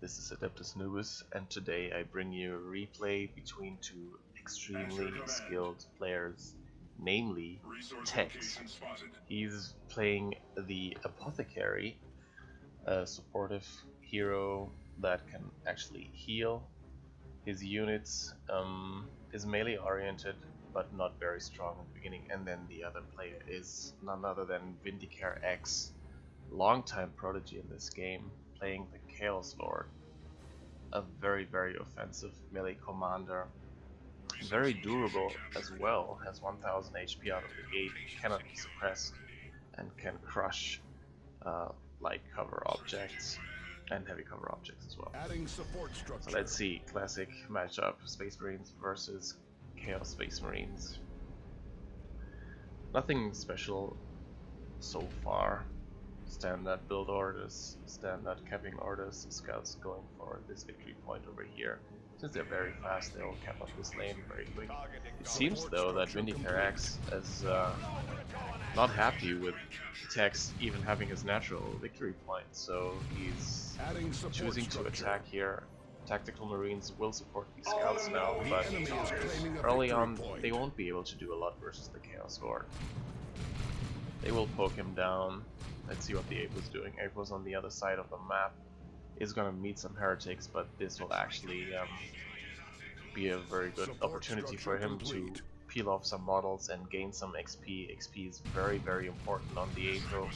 This is adeptus.noobus, and today I bring you a replay between two extremely skilled players, namely Tex. He's playing the Apothecary, a supportive hero that can actually heal his units, is melee oriented but not very strong in the beginning, and then the other player is none other than VindicareX, longtime prodigy in this game, playing the Chaos Lord, a very offensive melee commander, very durable as well, has 1000 HP out of the gate, cannot be suppressed, and can crush light cover objects and heavy cover objects as well. So let's see, classic matchup, Space Marines versus Chaos Space Marines. Nothing special so far. Standard build orders, standard capping orders, scouts going for this victory point over here. Since they're very fast, they'll cap up this lane very quick. It seems though that VindicareX is not happy with Tex even having his natural victory point, so he's choosing to attack here. Tactical Marines will support these scouts now, but early on they won't be able to do a lot versus the Chaos Lord. They will poke him down. Let's see what the Ape is doing. Ape was on the other side of the map. Is gonna meet some heretics, but this will actually be a very good opportunity for him to peel off some models and gain some XP. XP is very important on the Ape,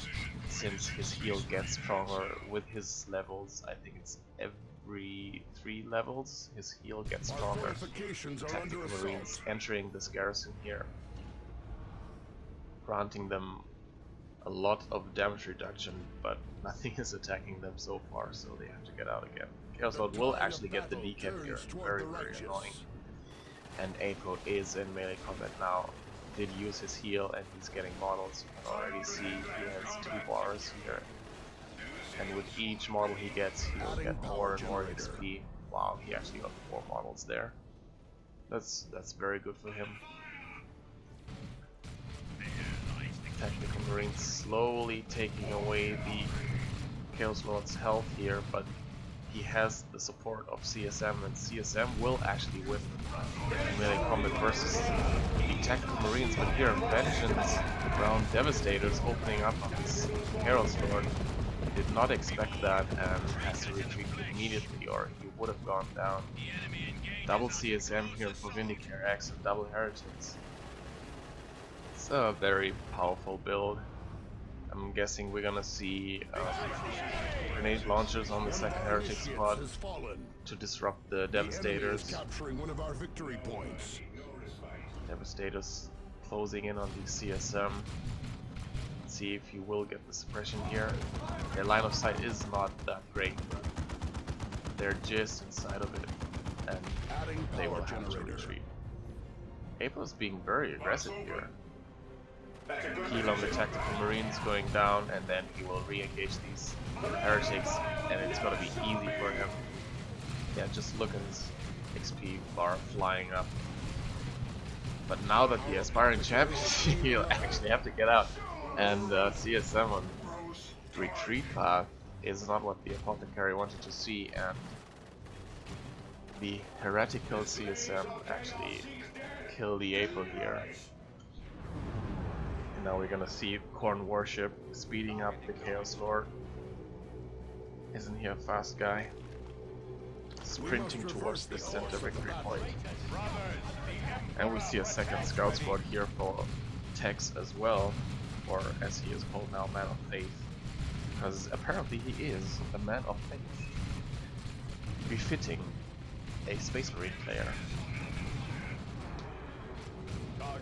since his heal gets stronger with his levels. I think it's every 3 levels his heal gets stronger. Tactical Marines entering this garrison here, granting them a lot of damage reduction, but nothing is attacking them so far, so they have to get out again. Chaos Lord will actually get the decap here, very annoying. And Apo is in melee combat now, did use his heal and he's getting models. You can already see he has 2 bars here, and with each model he gets, he'll get more and more XP. Wow, he actually got 4 models there. That's very good for him. Tactical Marines slowly taking away the Chaos Lord's health here, but he has the support of CSM, and CSM will actually win in melee combat versus the Tactical Marines. But here, Vengeance Ground Devastators opening up on this Chaos Lord. Did not expect that and has to retreat immediately, or he would have gone down. Double CSM here for VindicareX and double Heretics. It's a very powerful build. I'm guessing we're gonna see grenade launchers on the second Heretic spot to disrupt the Devastators. Devastators closing in on the CSM. Let's see if he will get the suppression here. Their line of sight is not that great. They're just inside of it, and they will have to retreat. Apo's being very aggressive here. Heal on the Tactical Marines going down, and then he will re-engage these Heretics, and it's gonna be easy for him. Yeah, just look at his XP bar flying up. But now that the aspiring champion, he'll actually have to get out, and CSM on retreat path is not what the Apothecary wanted to see, and the heretical CSM actually kill the Apo here. Now we're gonna see Khorne Warship speeding up the Chaos Lord. Isn't he a fast guy? Sprinting towards the center victory point. And we see a second scout squad here for Tex as well, or as he is called now, Man of Faith. Because apparently he is a Man of Faith. Befitting a Space Marine player.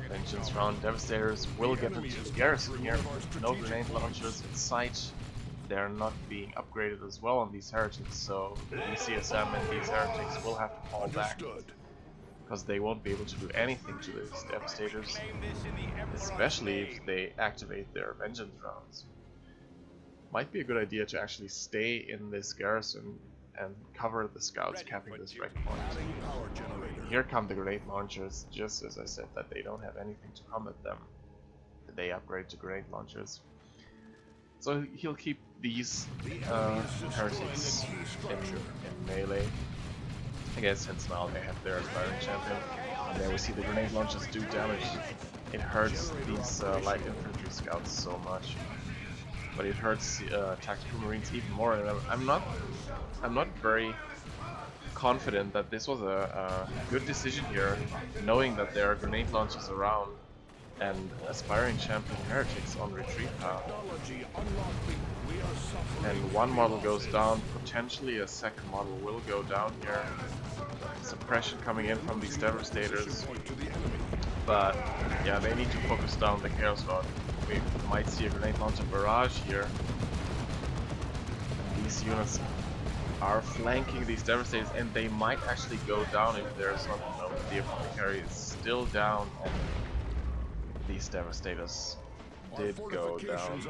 Vengeance Round Devastators will get into the garrison here. No grenade launchers in sight. They're not being upgraded as well on these heretics, so the CSM and these heretics will have to fall back, because they won't be able to do anything to these Devastators, especially if they activate their Vengeance rounds. Might be a good idea to actually stay in this garrison and cover the scouts capping this wreck point. Here come the grenade launchers, just as I said that they don't have anything to combat them. They upgrade to grenade launchers. So he'll keep these heretics in melee. I guess since now they have their aspiring champion. And there we see the grenade launchers do damage. It hurts these light infantry scouts so much. But it hurts tactical marines even more, and I'm not very confident that this was a good decision here, knowing that there are grenade launchers around and aspiring champion heretics on retreat path. And one model goes down, potentially a second model will go down here. Suppression coming in from these devastators. But yeah, they need to focus down the Chaos Lord. We might see a grenade launcher barrage here. And these units are flanking these devastators, and they might actually go down if there's not, you know, the apothecary is still down, and these devastators did go down.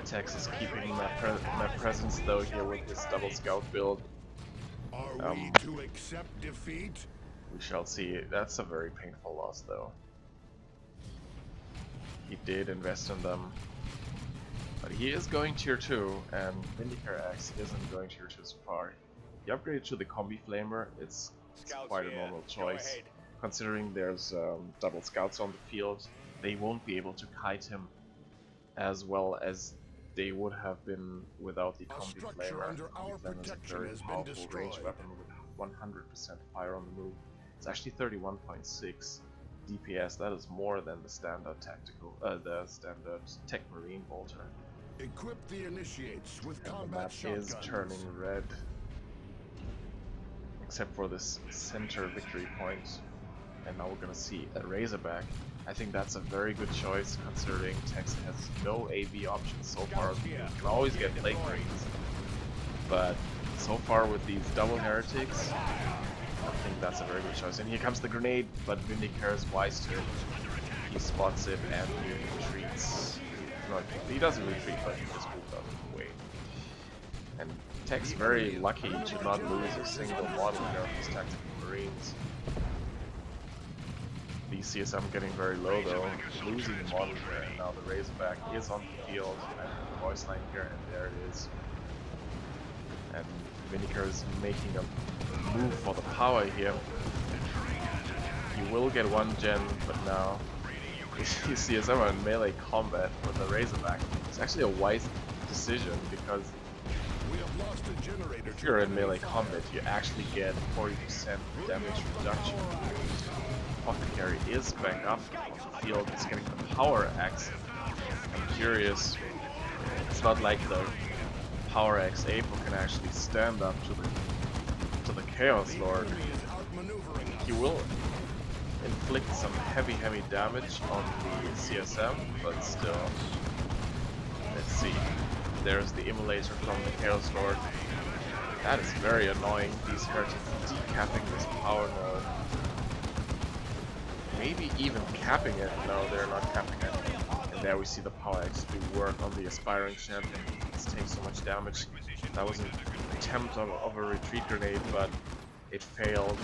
Texas keeping my presence though here with this double scout build. To accept defeat? We shall see. That's a very painful loss though. He did invest in them. But he is going tier 2, and VindicareX isn't going tier 2 so far. He upgraded to the Combi Flamer. It's quite a normal choice. Considering there's double scouts on the field, they won't be able to kite him as well as they would have been without the Combi Flamer. The Combi Flamer is a very powerful ranged weapon with 100% fire on the move. It's actually 31.6 DPS. That is more than the standard tactical, the standard Tech Marine bolter. Equip the initiates with And the combat map shotguns. is turning red, except for this center victory point. And now we're gonna see a Razorback. I think that's a very good choice, considering Tex has no AV options so far. You can always get Plague Marines, but so far with these double heretics, I think that's a very good choice. And here comes the grenade, but Vindicare is wise to it. He spots it and he retreats. Not, he doesn't retreat, but he just moved out of the way. And Tech's very lucky to not lose a single model here of his tactical marines. The CSM getting very low though, losing the model here, and now the Razorback is on the field, and the voice line here, and there it is. And Vindicare is making a move for the power here. He will get one gen, but now you see CSM in melee combat with the Razorback. It's actually a wise decision, because if you're in melee combat, you actually get 40% damage reduction. Apothecary is back up on the field, he's getting the power axe. I'm curious, it's not like the power axe Apo can actually stand up to the Chaos Lord. He will inflict some heavy damage on the CSM, but still. Let's see. There's the immolator from the Chaos Lord. That is very annoying, these heretics decapping this power node. Maybe even capping it. No, they're not capping it. And there we see the power axe do work on the aspiring champion. It's taking so much damage. That was an attempt of a retreat grenade, but it failed.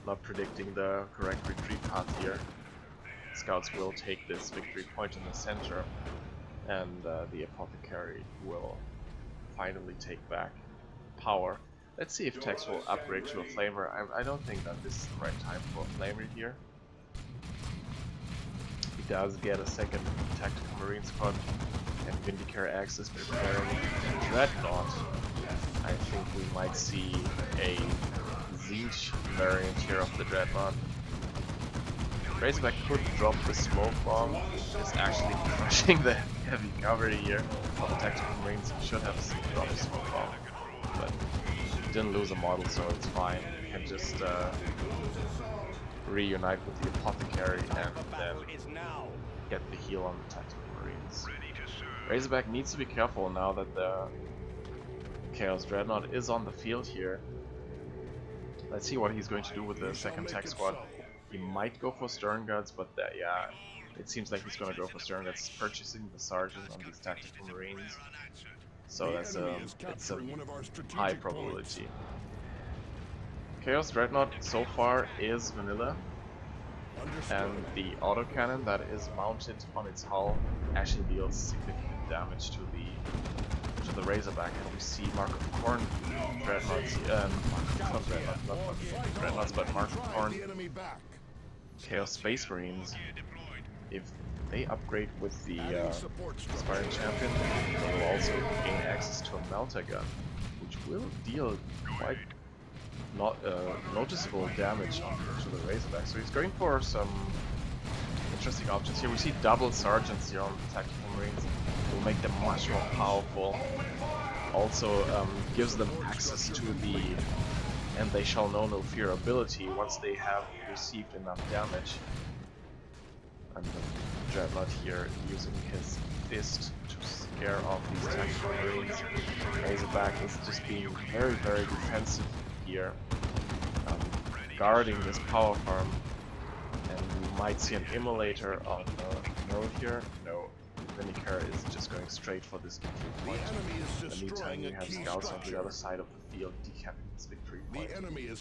Not predicting the correct retreat path here. Scouts will take this victory point in the center, and the apothecary will finally take back power. Let's see if Tex will upgrade to a flamer. I don't think that this is the right time for a flamer here. He does get a second tactical marine squad, and VindicareX is preparing Dreadnought. I think we might see a Zinch variant here of the Dreadnought. Razorback could drop the smoke bomb. It's actually crushing the heavy cover here of the tactical marines. He should have dropped the smoke bomb, but he didn't lose a model, so it's fine. He can just reunite with the apothecary and then get the heal on the tactical marines. Razorback needs to be careful now that the Chaos Dreadnought is on the field here. Let's see what he's going to do with the second tech squad. He might go for Stern Guards, but yeah, it seems like he's going to go for Stern Guards, purchasing the Sergeant on these tactical marines. So that's it's a high probability. Chaos Dreadnought so far is vanilla, and the autocannon that is mounted on its hull actually deals significant damage to the Razorback, and we see Mark of Corn Dreadnoughts, not Dreadnoughts, but Mark of Corn Chaos Space Marines. If they upgrade with the Aspiring Champion, they will also gain access to a Melter Gun, which will deal quite noticeable damage to the Razorback. So he's going for some interesting options here. We see double Sergeants here on the Tactical Marines. Will make them much more powerful. Also gives them access to the "and they shall know no fear" ability once they have received enough damage. And the Dreadnought here using his fist to scare off these Tactical Marines. Razorback is just being very, very defensive here, guarding this power farm. And we might see an immolator on the node here. No, Vindicare is just going straight for this victory point. In the meantime, you have scouts on the other side of the field decapping this victory point,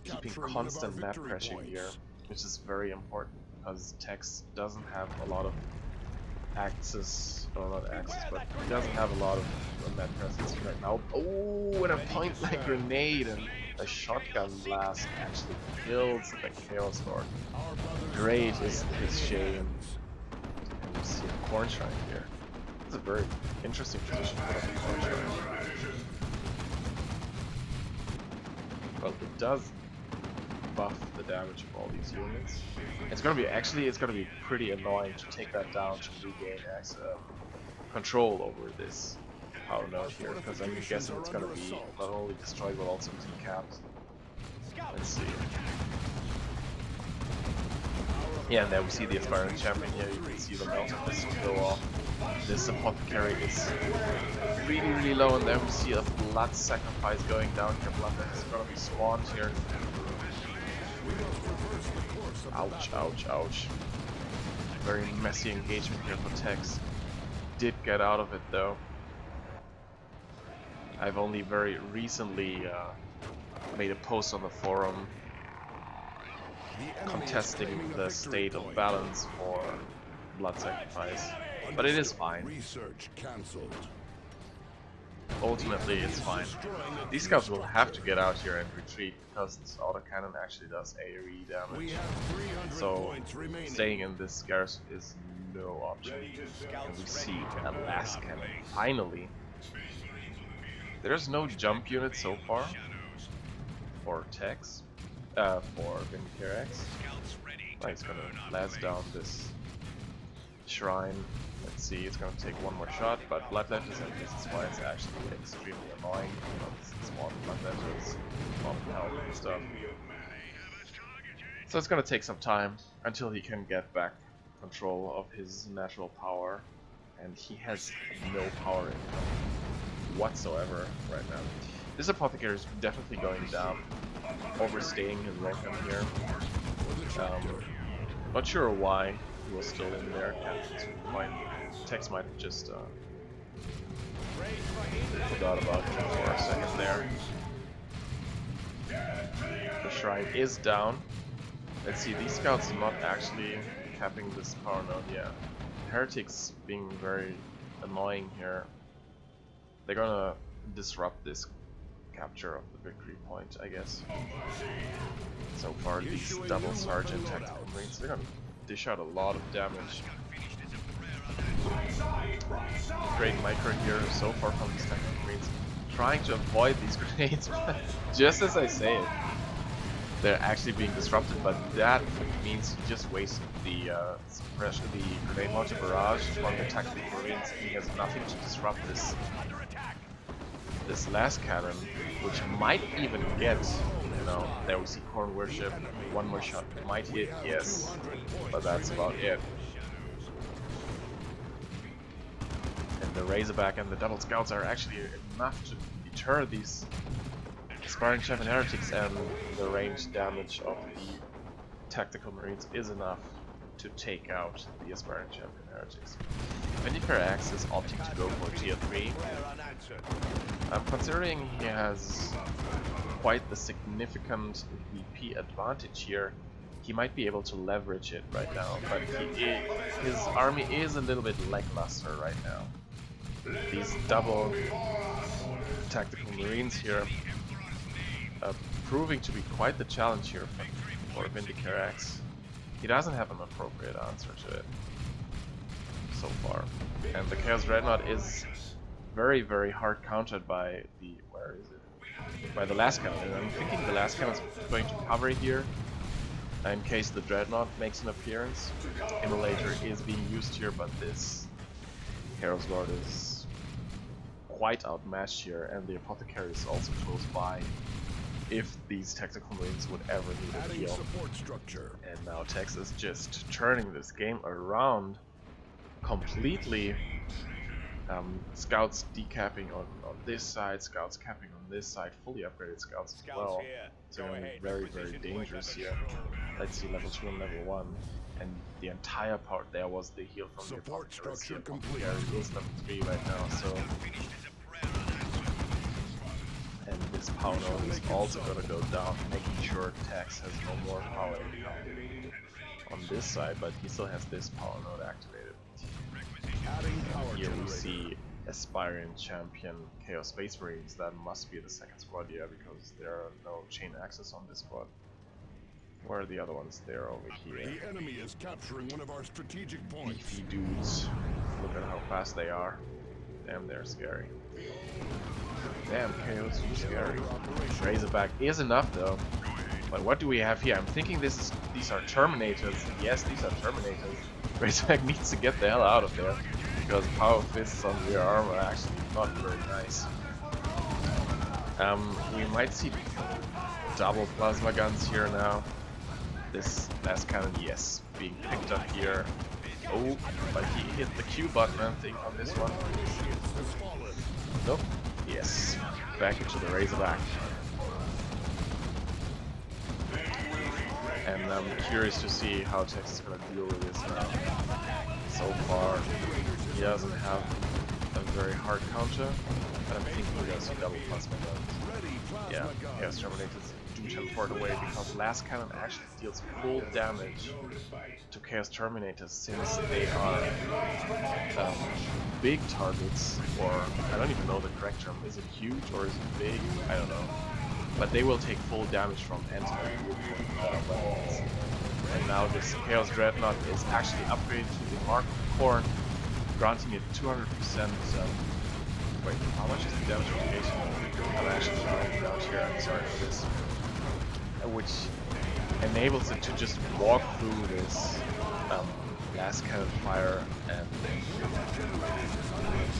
keeping constant map pressure here, which is very important because Tex doesn't have a lot of access, or not access, but he doesn't have a lot of map presence right now. Oh, and a point-blank grenade and a shotgun blast actually kills the Chaos Lord. Great is his shame. And you see a Corn Shrine here. It's a very interesting position for the Corn Shrine. Well, it does buff the damage of all these units. It's gonna be pretty annoying to take that down to regain control over this power node here, because I'm guessing it's gonna be not only destroyed but also decapped. Let's see. Yeah, and there we see the Aspiring Champion here. You can see the Melter Fist go off. This Apothecary is really, really low, and there we see a blood sacrifice going down here. Blood that is gonna be spawned here. Ouch, ouch, ouch. Very messy engagement here for Tex. Did get out of it though. I've only very recently made a post on the forum contesting the state of balance for blood sacrifice, but it is fine. Ultimately, it's fine. These scouts will have to get out here and retreat because this autocannon actually does AoE damage. So staying in this scarce is no option. And we see a last cannon. Finally, there's no jump unit so far for Tex, for VindicareX. He's gonna blast down this shrine. Let's see, it's gonna take one more shot, but Blood Letters, and this is why it's actually extremely annoying. You know, this small Blood Letters, small health and stuff. So it's gonna take some time until he can get back control of his natural power, and he has no power in him whatsoever right now. This Apothecary is definitely going down, overstaying his welcome here. Not sure why he was still in there. Tex might have just forgot about him for a second there. The shrine is down. Let's see, these scouts are not actually capping this power node yet. Heretics being very annoying here. They're gonna disrupt this capture of the victory point, I guess. So far, these double Sergeant Tactical Marines, they're gonna dish out a lot of damage. Great micro here so far from these Tactical Marines, trying to avoid these grenades. Just as I say it, they're actually being disrupted, but that means you just wasted the suppression, the grenade launcher barrage from the Tactical Marines. He has nothing to disrupt this last cannon, which might even get, you know, there we see Corn Worship, one more shot might hit, yes, but that's about it. And the Razorback and the Double Scouts are actually enough to deter these Aspiring Champion Heretics, and the range damage of the Tactical Marines is enough to take out the Aspiring Champion Heretics. VindicareX is opting to go for tier 3. Considering he has quite the significant VP advantage here, he might be able to leverage it right now, but his army is a little bit lackluster right now. These double tactical marines here are proving to be quite the challenge here for VindicareX. He doesn't have an appropriate answer to it so far, and the Chaos Dreadnought is very, very hard countered by the by the last cannon. And I'm thinking the last cannon is going to cover here in case the Dreadnought makes an appearance. Immolator is being used here, but this Chaos Lord is quite outmatched here, and the Apothecary is also close by if these tactical marines would ever need a heal. Support structure. And now Tex is just turning this game around completely. Scouts decapping on this side, scouts capping on this side, fully upgraded scouts as well. So very, very dangerous here. Let's see, level 2 and level 1. And the entire part there was the heal from the Support structure complete. It is level 3 right now, so... And this power node is also gonna go down, making sure Tex has no more power on this side, but he still has this power node activated. Here we see aspiring champion Chaos Space Marines. That must be the second squad, yeah, because there are no chain access on this squad. Where are the other ones? They're over here. The enemy is capturing one of our strategic points. Beefy dudes. Look at how fast they are. Damn, they're scary. Damn, Chaos, you're scary. Razorback is enough though. But what do we have here? I'm thinking these are Terminators. Yes, these are Terminators. Razorback needs to get the hell out of there, because power fists on rear armor are actually not very nice. We might see double plasma guns here now. This last cannon, yes, being picked up here. Oh, but he hit the Q button, I think, on this one. Nope. Yes, back into the Razorback. And I'm curious to see how Tex is going to deal with this now. So far, he doesn't have a very hard counter, but I'm thinking we're going to see double plasma guns. Yeah, Chaos Terminators do teleport away because last cannon actually deals full damage to Chaos Terminators, since they are big targets, or I don't even know the correct term. Is it huge or is it big? I don't know. But they will take full damage from weapons. And now this Chaos Dreadnought is actually upgraded to the Mark of Corn, granting it 200%. Wait, how much is the damage mitigation? I'm actually writing down here, I'm sorry for this. Which enables it to just walk through this last cannon fire and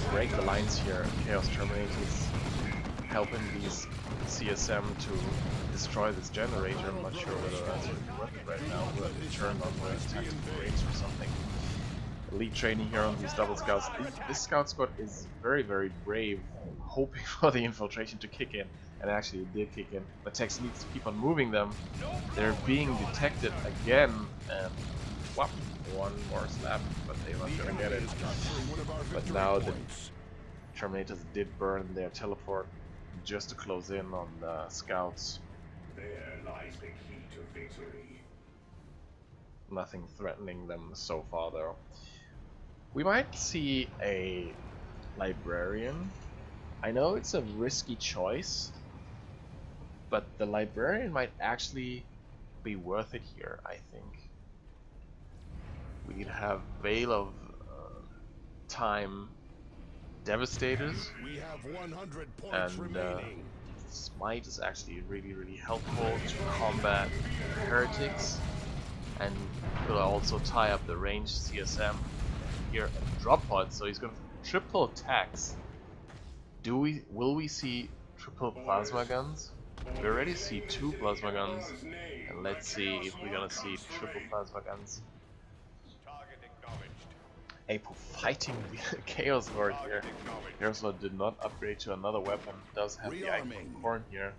break the lines here. Chaos Terminators helping these CSM to destroy this generator. I'm not sure whether that's really worth it right now. We'll turn on the tactical range or something. Elite training here on these double scouts. This scout squad is very, very brave, hoping for the infiltration to kick in, and actually it did kick in. But Tex needs to keep on moving them. They're being detected again, and whoop, one more slap, but they weren't gonna get it. But now the Terminators did burn their teleport just to close in on the scouts. There lies the key to victory. Nothing threatening them so far though. We might see a librarian. I know it's a risky choice, but the librarian might actually be worth it here, I think. We'd have Veil of Time Devastators, We have 100 points and remaining. Smite is actually really, really helpful to combat heretics, and will also tie up the ranged CSM here at drop pod, so he's going to triple attacks. Will we see triple plasma guns? We already see 2 plasma guns, and let's see if we're gonna see triple plasma guns. Apo fighting the Chaos Lord here. Chaos Lord did not upgrade to another weapon, does have the Icon of Corn here.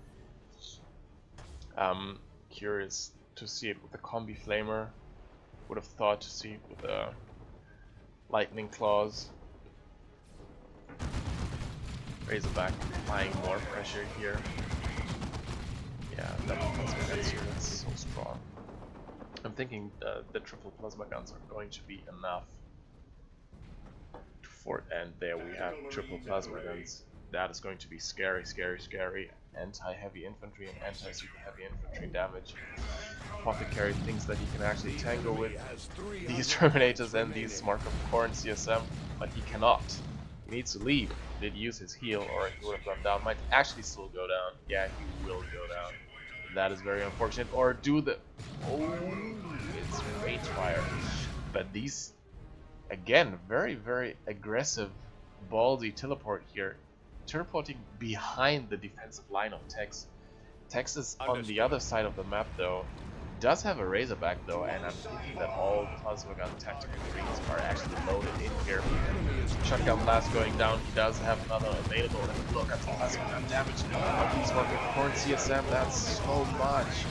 Curious to see it with the Combi Flamer. Would have thought to see it with the Lightning Claws. Razorback applying more pressure here. Yeah, that's here, that's so strong. thinking the triple plasma guns are going to be enough for, and there we have triple plasma guns. That is going to be scary, scary, scary. Anti-heavy infantry and anti-super heavy infantry damage. Apothecary thinks that he can actually tango with these Terminators and these Mark of Corn CSM, but he cannot. He needs to leave. Did use his heal, or he would have gone down. Might actually still go down. Yeah, he will go down. That is very unfortunate. Or do the... Oh, it's rage fire. But these, again, very, very aggressive, ballsy teleport here. Teleporting behind the defensive line of Tex. Tex is on the other side of the map though. Does have a Razorback though, and I'm thinking that all Plasma Gun tactical greens are actually loaded in here. Shotgun blast going down, he does have another available, and look at the Plasma Gun damage. He's working Corn CSM, that's so much.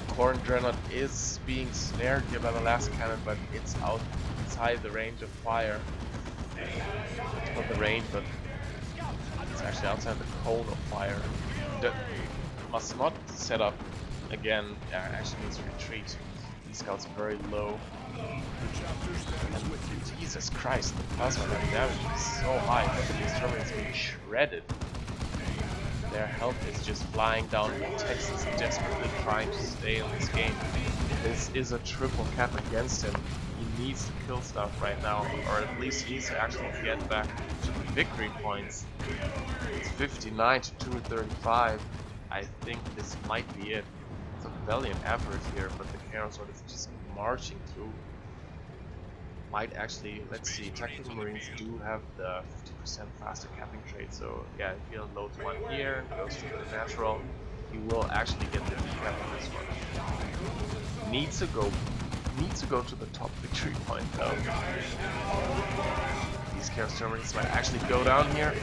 Corn Dreadnought is being snared here by the last cannon, but it's outside the range of fire. It's not the range, but it's actually outside the cone of fire. That must not set up again. Yeah, actually needs to retreat. These scouts are very low. And Jesus Christ, the plasma gun damage is so high. These Terminators being shredded. Their health is just flying down. Texas is desperately trying to stay in this game. This is a triple cap against him. He needs to kill stuff right now, or at least he needs to actually get back to the victory points. It's 59 to 235. I think this might be it. It's a valiant effort here, but the Chaos Sword is just marching through. Might actually, let's see, Tactical Marines do have the 50% faster capping trait, so yeah, if he unloads one here, goes to the natural, he will actually get the decap on this one. Needs to go to the top victory point though. These Chaos Terminators might actually go down here.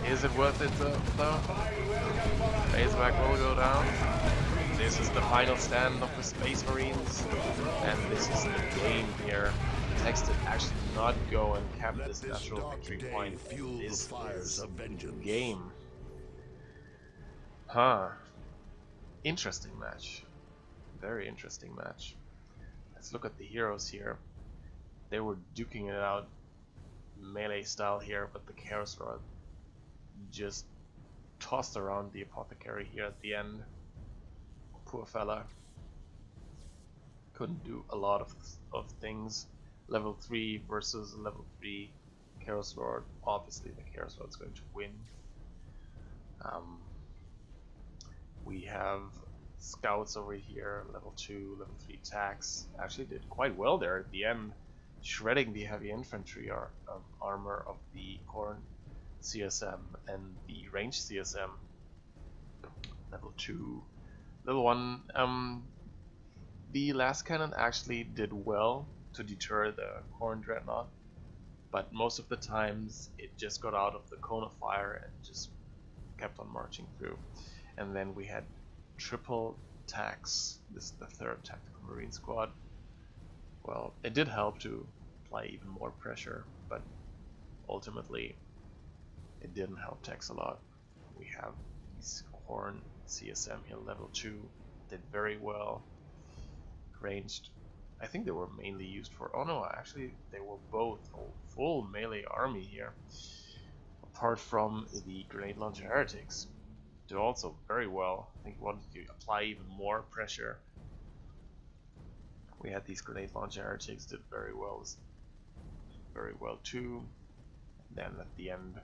Is it worth it though? Razorback will go down. This is the final stand of the Space Marines, and this is the game here. Tex did actually not go and cap this natural victory point. This is the game. Huh. Interesting match. Very interesting match. Let's look at the heroes here. They were duking it out melee style here, but the Chaos Rod just tossed around the Apothecary here at the end. Poor fella. Couldn't do a lot of things. Level 3 versus level 3 Chaos Lord. Obviously the Chaos Lord's going to win. We have scouts over here, level 2, level 3 attacks. Actually did quite well there at the end, shredding the heavy infantry armor of the Corn CSM and the range CSM. Level 2. Level 1, the last cannon actually did well to deter the Corn Dreadnought, but most of the times it just got out of the cone of fire and just kept on marching through. And then we had triple attacks. This is the third Tactical Marine squad. Well, it did help to apply even more pressure, but ultimately it didn't help Tex a lot. We have these Corn CSM here, level 2, did very well. Ranged, I think they were mainly used for, oh no, actually they were both a full melee army here. Apart from the Grenade Launcher Heretics, did also very well. I think he wanted to apply even more pressure. We had these Grenade Launcher Heretics, did very well too. And then at the end,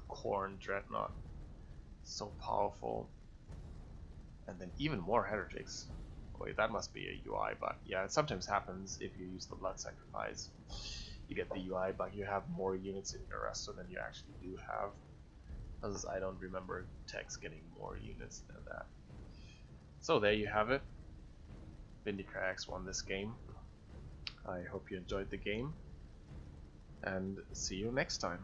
Corn Dreadnought, so powerful. And then even more heretics. Wait, that must be a UI bug. Yeah, it sometimes happens if you use the Blood Sacrifice. You get the UI bug, you have more units in your roster than you actually do have. Because I don't remember Tex getting more units than that. So there you have it. VindicareX won this game. I hope you enjoyed the game. And see you next time.